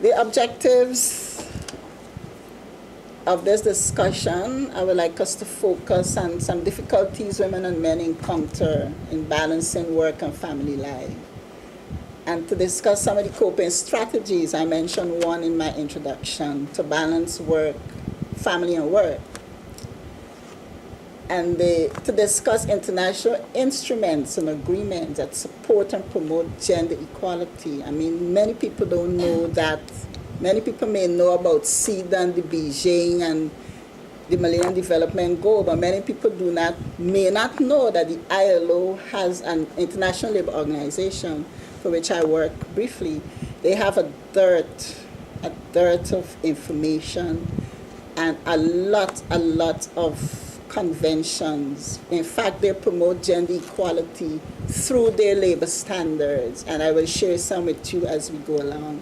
The objectives of this discussion, I would like us to focus on some difficulties women and men encounter in balancing work and family life, and to discuss some of the coping strategies. I mentioned one in my introduction, to balance work, family and work, and to discuss international instruments and agreements that support and promote gender equality. I mean, many people don't know that. Many people may know about CEDA and the Beijing and the Millennium Development Goal, but many people may not know that the ILO has an International Labour Organization, for which I work briefly. They have a dearth of information and a lot of conventions. In fact, they promote gender equality through their labor standards, and I will share some with you as we go along.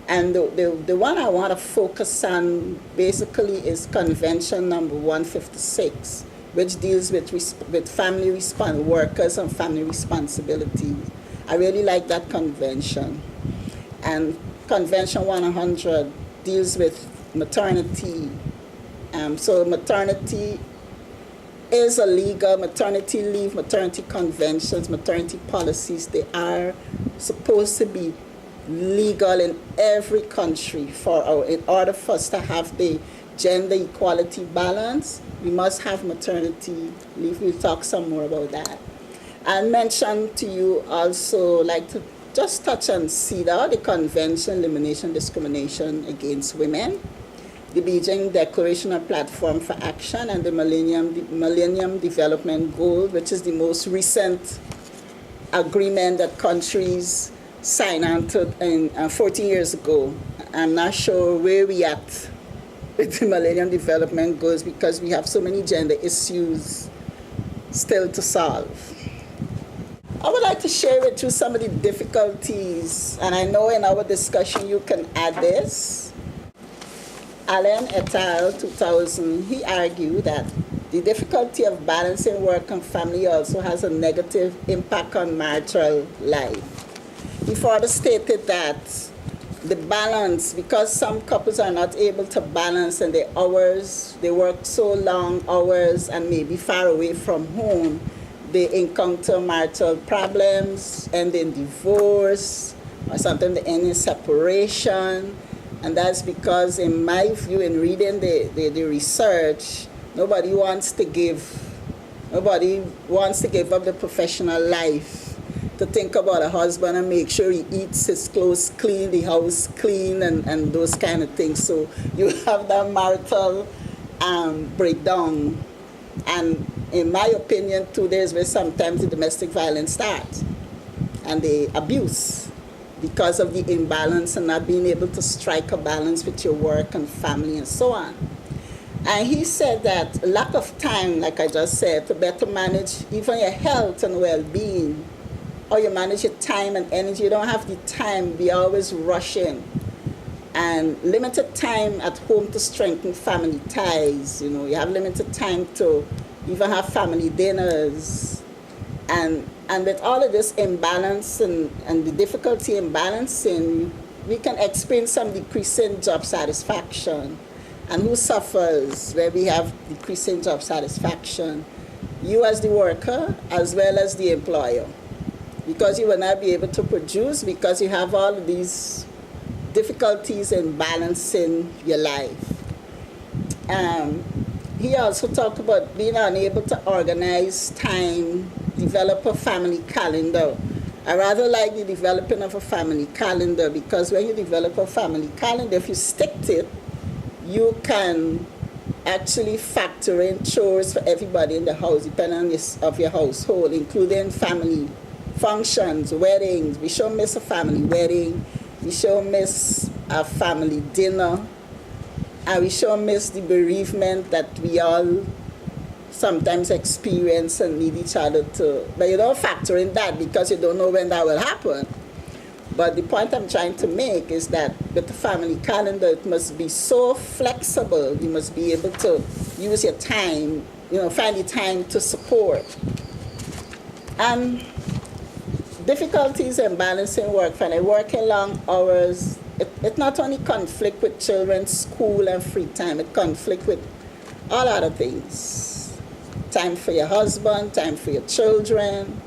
And the one I want to focus on basically is Convention number 156, which deals with workers and family responsibilities. I really like that convention. And Convention 100 deals with maternity. So maternity is a legal maternity leave, maternity conventions, maternity policies. They are supposed to be legal in every country. In order for us to have the gender equality balance, we must have maternity leave. We'll talk some more about that. I mentioned to you also, like to just touch on CEDAW, the Convention Elimination Discrimination Against Women, the Beijing Declaration and Platform for Action, and the Millennium Development Goal, which is the most recent agreement that countries signed on to 14 years ago. I'm not sure where we at with the Millennium Development Goals because we have so many gender issues still to solve. I would like to share with you some of the difficulties, and I know in our discussion you can add this. Allen et al. 2000, he argued that the difficulty of balancing work and family also has a negative impact on marital life. He further stated that the balance, because some couples are not able to balance in their hours, they work so long hours and maybe far away from home, they encounter marital problems, end in divorce, or sometimes they end in separation. And that's because, in my view, in reading the research, nobody wants to give up the professional life to think about a husband and make sure he eats his clothes clean, the house clean, and those kind of things. So you have that marital breakdown. And in my opinion, too, there's where sometimes the domestic violence starts and the abuse, because of the imbalance and not being able to strike a balance with your work and family and so on. And he said that lack of time, like I just said, to better manage even your health and well-being, or you manage your time and energy. You don't have the time, be always rushing. And limited time at home to strengthen family ties. You know, you have limited time to even have family dinners. And with all of this imbalance and the difficulty in balancing, we can experience some decrease in job satisfaction. And who suffers where we have decreasing job satisfaction? You as the worker, as well as the employer. Because you will not be able to produce because you have all of these difficulties in balancing your life. He also talked about being unable to organize time, develop a family calendar. I rather like the developing of a family calendar, because when you develop a family calendar, if you stick to it, you can actually factor in chores for everybody in the house, depending on your household, including family functions, weddings. We sure miss a family wedding. We sure miss a family dinner. And we sure miss the bereavement that we all sometimes experience and need each other to. But you don't factor in that because you don't know when that will happen. But the point I'm trying to make is that with the family calendar, it must be so flexible. You must be able to use your time, find the time to support. Difficulties in balancing work, working long hours, it not only conflict with children's school and free time, it conflict with all other things. Time for your husband, time for your children,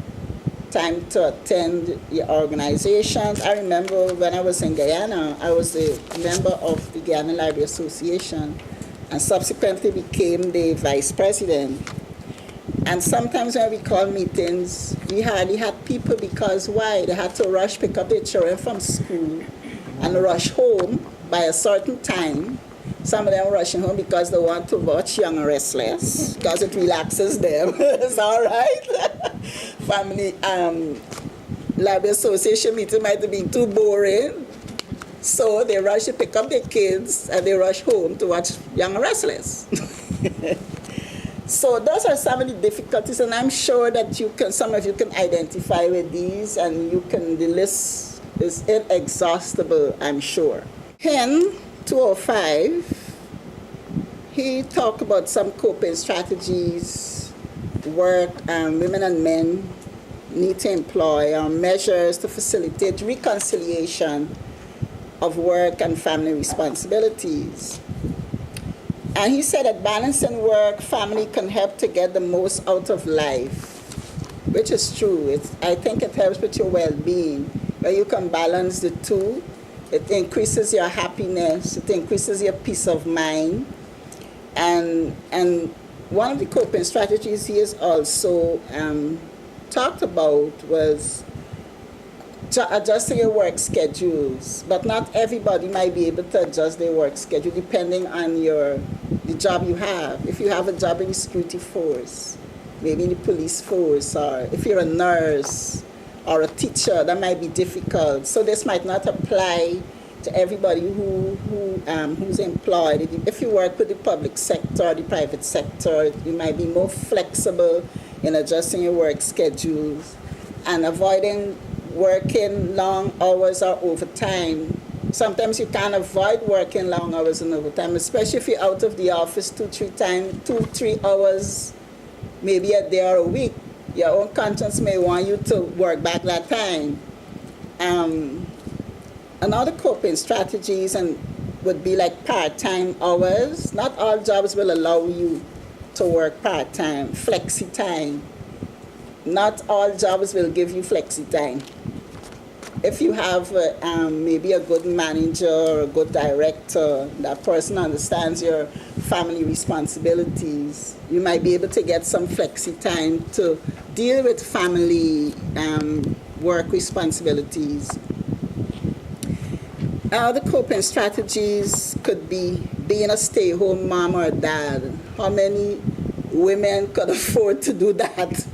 time to attend your organizations. I remember when I was in Guyana, I was a member of the Guyana Library Association and subsequently became the vice president. And sometimes when we call meetings, we hardly had people because why? They had to rush, pick up their children from school and rush home by a certain time. Some of them rushing home because they want to watch Young and Restless, because it relaxes them. It's all right. Family Library Association meeting might have been too boring. So they rush to pick up their kids and they rush home to watch Young and Restless. So those are some of the difficulties, and I'm sure that some of you can identify with these, and the list is inexhaustible, I'm sure. Hen 205, he talked about some coping strategies, work women and men need to employ, measures to facilitate reconciliation of work and family responsibilities. And he said that balancing work, family can help to get the most out of life, which is true. I think it helps with your well-being. When you can balance the two, it increases your happiness, it increases your peace of mind. And one of the coping strategies he has also talked about was adjusting your work schedules, but not everybody might be able to adjust their work schedule depending on the job you have. If you have a job in the security force, maybe in the police force, or if you're a nurse or a teacher, that might be difficult. So this might not apply to everybody who's employed. If you work with the public sector or the private sector, you might be more flexible in adjusting your work schedules and avoiding working long hours or overtime. Sometimes you can't avoid working long hours and overtime, especially if you're out of the office 2-3 hours, maybe a day or a week. Your own conscience may want you to work back that time. Another coping strategies would be like part-time hours. Not all jobs will allow you to work part-time, flexi-time. Not all jobs will give you flexi-time. If you have maybe a good manager or a good director, that person understands your family responsibilities, you might be able to get some flexi-time to deal with family work responsibilities. Other coping strategies could be being a stay-home mom or dad. How many women could afford to do that?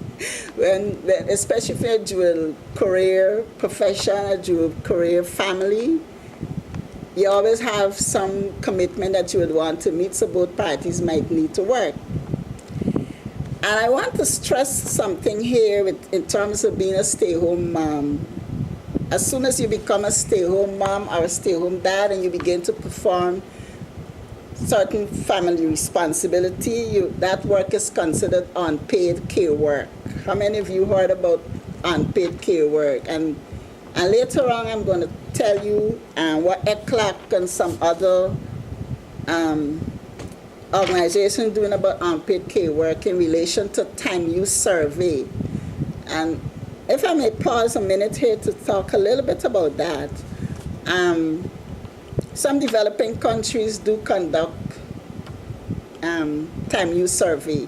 Especially if you're a dual career profession, a dual career family, you always have some commitment that you would want to meet, so both parties might need to work. And I want to stress something here in terms of being a stay-home mom. As soon as you become a stay-home mom or a stay-home dad and you begin to perform certain family responsibility, that work is considered unpaid care work. How many of you heard about unpaid care work? And later on I'm going to tell you what ECLAC and some other organizations doing about unpaid care work in relation to time use survey. And if I may pause a minute here to talk a little bit about that. Some developing countries do conduct time use survey.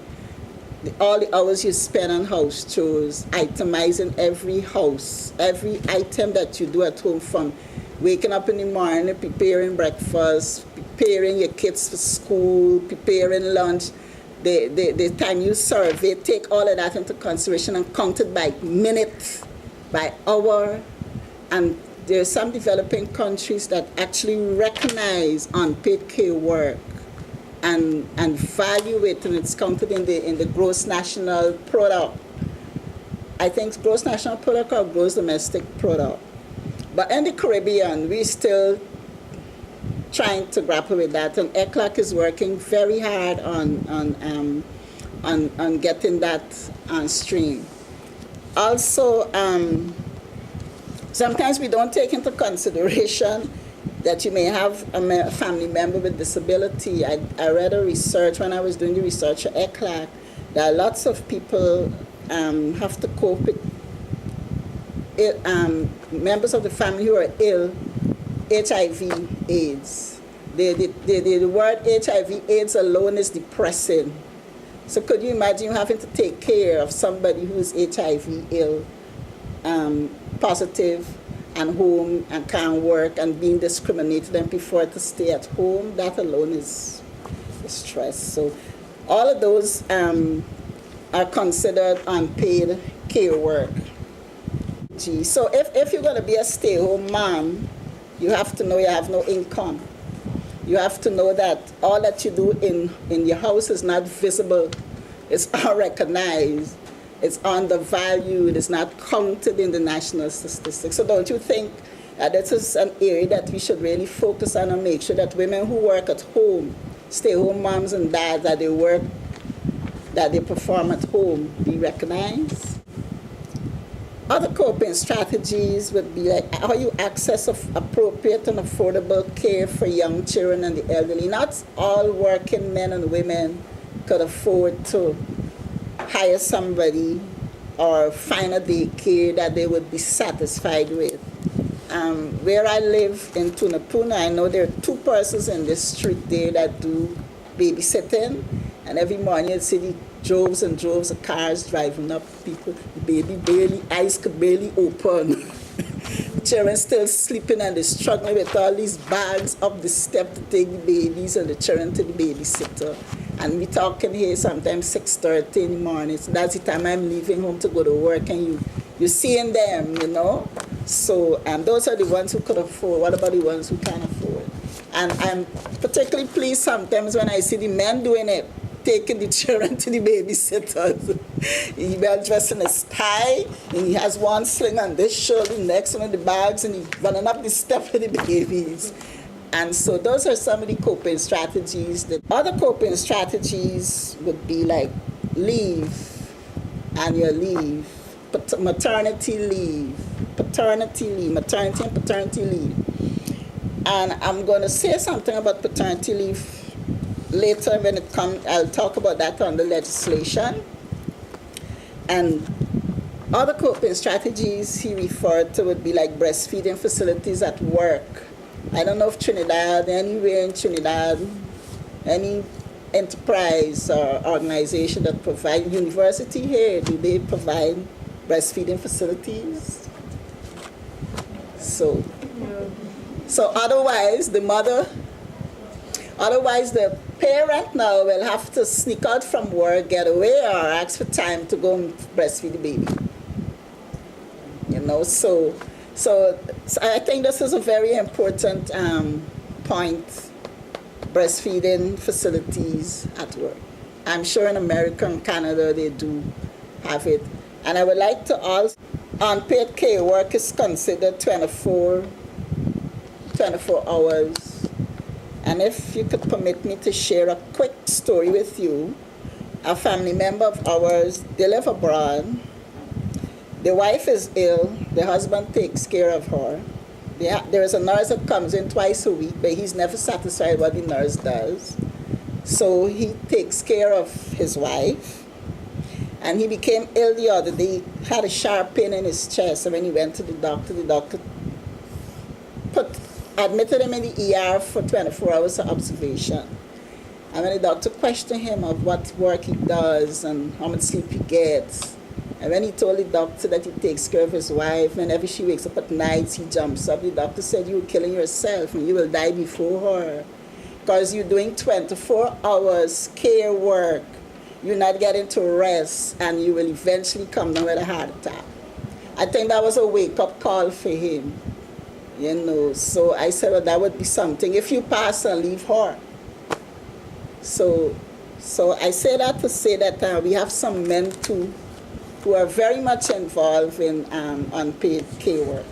All the hours you spend on house chores, itemizing every item that you do at home, from waking up in the morning, preparing breakfast, preparing your kids for school, preparing lunch. The time use survey take all of that into consideration and count it by minute, by hour. And there are some developing countries that actually recognize unpaid care work and value it, and it's counted in the gross national product. I think gross national product or gross domestic product. But in the Caribbean, we're still trying to grapple with that, and ECLAC is working very hard on getting that on stream. Also, sometimes we don't take into consideration that you may have a family member with disability. I read a research when I was doing the research at ECLAC that lots of people have to cope with members of the family who are ill, HIV, AIDS. The word HIV, AIDS alone is depressing. So could you imagine having to take care of somebody who's HIV ill, positive, and home and can't work and being discriminated and prefer to stay at home? That alone is stress. So all of those are considered unpaid care work. So if you're going to be a stay-at-home mom, you have to know you have no income. You have to know that all that you do in your house is not visible. It's unrecognized. It's undervalued. It's not counted in the national statistics. So don't you think that this is an area that we should really focus on and make sure that women who work at home, stay-at-home moms and dads, that they work, that they perform at home, be recognized? Other coping strategies would be like how you access appropriate and affordable care for young children and the elderly. Not all working men and women could afford to hire somebody or find a daycare that they would be satisfied with. Where I live in Tunapuna, I know there are 2 persons in this street there that do babysitting, and every morning you'd see the droves and droves of cars driving up, people, the baby eyes could barely open. Children still sleeping and they're struggling with all these bags up the step to take the babies and the children to the babysitter. And we talking here sometimes 6:30 in the morning. So that's the time I'm leaving home to go to work, and you're seeing them, you know. So those are the ones who could afford. What about the ones who can't afford? And I'm particularly pleased sometimes when I see the men doing it, taking the children to the babysitters. He well dressed in his tie, and he has one sling on this shoulder, next one of the bags, and he's running up the step with the babies. And so those are some of the coping strategies. The other coping strategies would be like leave, annual leave, maternity leave, paternity leave, maternity and paternity leave. And I'm going to say something about paternity leave later when it comes. I'll talk about that on the legislation. And other coping strategies he referred to would be like breastfeeding facilities at work. I don't know if Trinidad, anywhere in Trinidad, any enterprise or organization that provide, university here, do they provide breastfeeding facilities? So otherwise the parent now will have to sneak out from work, get away, or ask for time to go and breastfeed the baby. You know, so I think this is a very important point, breastfeeding facilities at work. I'm sure in America and Canada they do have it. And I would like to also, unpaid care work is considered 24 hours. And if you could permit me to share a quick story with you, a family member of ours, they live abroad. The wife is ill, the husband takes care of her. There is a nurse that comes in twice a week, but he's never satisfied what the nurse does. So he takes care of his wife. And he became ill the other day. He had a sharp pain in his chest. And when he went to the doctor admitted him in the ER for 24 hours of observation. And when the doctor questioned him of what work he does and how much sleep he gets, and when he told the doctor that he takes care of his wife, whenever she wakes up at night, he jumps up. The doctor said, "You're killing yourself and you will die before her because you're doing 24 hours care work. You're not getting to rest and you will eventually come down with a heart attack." I think that was a wake-up call for him. You know, so I said, well, that would be something if you pass and leave her. So I say that to say that we have some men too who are very much involved in unpaid care work.